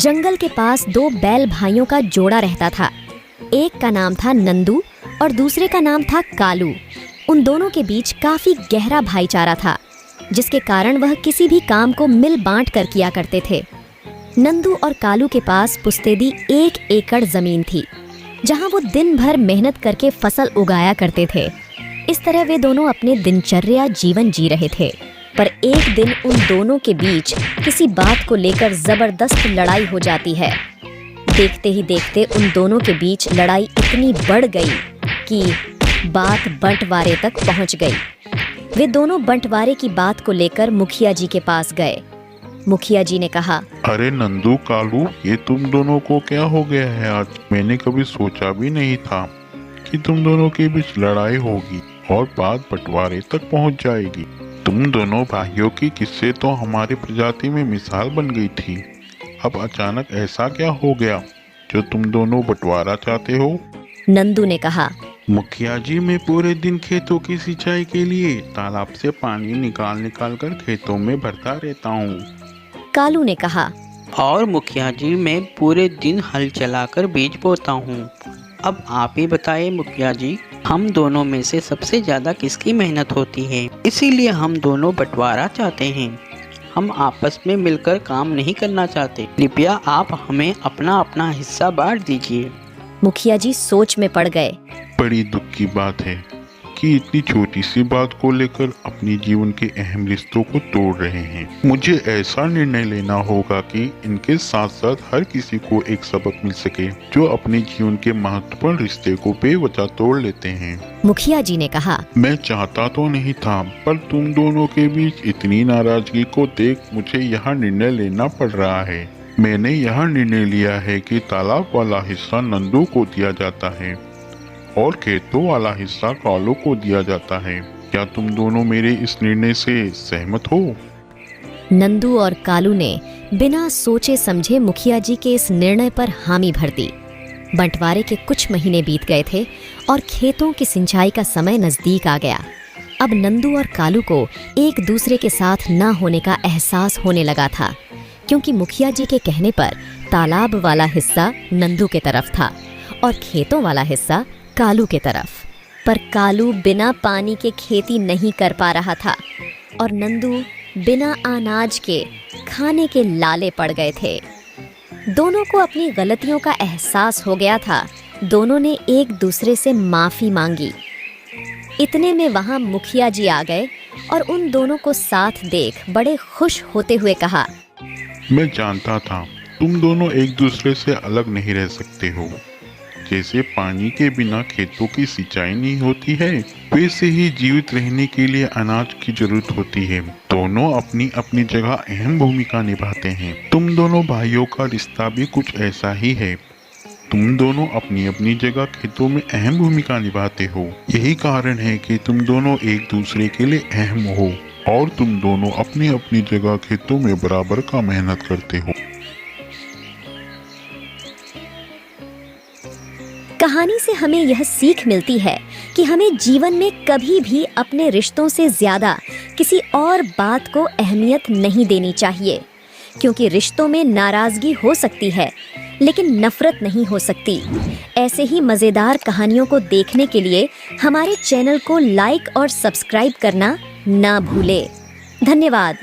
जंगल के पास दो बैल भाइयों का जोड़ा रहता था। एक का नाम था नंदू और दूसरे का नाम था कालू। उन दोनों के बीच काफी गहरा भाईचारा था, जिसके कारण वह किसी भी काम को मिल बांट कर किया करते थे। नंदू और कालू के पास पुश्तैदी 1 एकड़ जमीन थी, जहां वो दिन भर मेहनत करके फसल उगाया करते थे। इस तरह वे दोनों अपने दिनचर्या जीवन जी रहे थे। पर एक दिन उन दोनों के बीच किसी बात को लेकर जबरदस्त लड़ाई हो जाती है। देखते ही देखते उन दोनों के बीच लड़ाई इतनी बढ़ गई कि बात बंटवारे तक पहुंच गई। वे दोनों बंटवारे की बात को लेकर मुखिया जी के पास गए। मुखिया जी ने कहा, अरे नंदू कालू, ये तुम दोनों को क्या हो गया है आज? मैंने कभी सोचा भी नहीं था कि तुम दोनों के बीच लड़ाई होगी और बात बंटवारे तक पहुंच जाएगी। तुम दोनों भाइयों की किस्से तो हमारी प्रजाति में मिसाल बन गई थी। अब अचानक ऐसा क्या हो गया जो तुम दोनों बंटवारा चाहते हो? नंदू ने कहा, मुखिया जी, मैं पूरे दिन खेतों की सिंचाई के लिए तालाब से पानी निकाल कर खेतों में भरता रहता हूँ। कालू ने कहा, और मुखिया जी, मैं पूरे दिन हल चलाकर बीज बोता हूँ। अब आप ही बताइए मुखिया जी, हम दोनों में से सबसे ज़्यादा किसकी मेहनत होती है? इसीलिए हम दोनों बंटवारा चाहते हैं। हम आपस में मिलकर काम नहीं करना चाहते। कृपया आप हमें अपना अपना हिस्सा बांट दीजिए। मुखिया जी सोच में पड़ गए। बड़ी दुख की बात है कि इतनी छोटी सी बात को लेकर अपने जीवन के अहम रिश्तों को तोड़ रहे हैं। मुझे ऐसा निर्णय लेना होगा कि इनके साथ साथ हर किसी को एक सबक मिल सके जो अपने जीवन के महत्वपूर्ण रिश्ते को बेवजह तोड़ लेते हैं। मुखिया जी ने कहा, मैं चाहता तो नहीं था, पर तुम दोनों के बीच इतनी नाराजगी को देख मुझे यह निर्णय लेना पड़ रहा है। मैंने यह निर्णय लिया है कि तालाब वाला हिस्सा नंदू को दिया जाता है और खेतों वाला हिस्सा कालू को दिया जाता है। क्या तुम दोनों मेरे इस निर्णय से सहमत हो? नंदू और कालू ने बिना सोचे समझे मुखिया जी के इस निर्णय पर हामी भर दी। बंटवारे के कुछ महीने बीत गए थे और खेतों की सिंचाई का समय नजदीक आ गया। अब नंदू और कालू को एक दूसरे के साथ न होने का एहसास होने लगा था, क्योंकि मुखिया जी के कहने पर तालाब वाला हिस्सा नंदू के तरफ था और खेतों वाला हिस्सा कालू के तरफ। पर कालू बिना पानी के खेती नहीं कर पा रहा था और नंदू बिना अनाज के खाने के लाले पड़ गए थे। दोनों को अपनी गलतियों का एहसास हो गया था। दोनों ने एक दूसरे से माफ़ी मांगी। इतने में वहाँ मुखिया जी आ गए और उन दोनों को साथ देख बड़े खुश होते हुए कहा, मैं जानता था तुम दोनों एक दूसरे से अलग नहीं रह सकते हो। जैसे पानी के बिना खेतों की सिंचाई नहीं होती है, वैसे ही जीवित रहने के लिए अनाज की जरूरत होती है। दोनों अपनी अपनी जगह अहम भूमिका निभाते हैं। तुम दोनों भाइयों का रिश्ता भी कुछ ऐसा ही है। तुम दोनों अपनी अपनी जगह खेतों में अहम भूमिका निभाते हो। यही कारण है कि तुम दोनों एक दूसरे के लिए अहम हो और तुम दोनों अपनी अपनी जगह खेतों में बराबर का मेहनत करते हो। कहानी से हमें यह सीख मिलती है कि हमें जीवन में कभी भी अपने रिश्तों से ज्यादा किसी और बात को अहमियत नहीं देनी चाहिए, क्योंकि रिश्तों में नाराजगी हो सकती है लेकिन नफरत नहीं हो सकती। ऐसे ही मज़ेदार कहानियों को देखने के लिए हमारे चैनल को लाइक और सब्सक्राइब करना ना भूलें। धन्यवाद।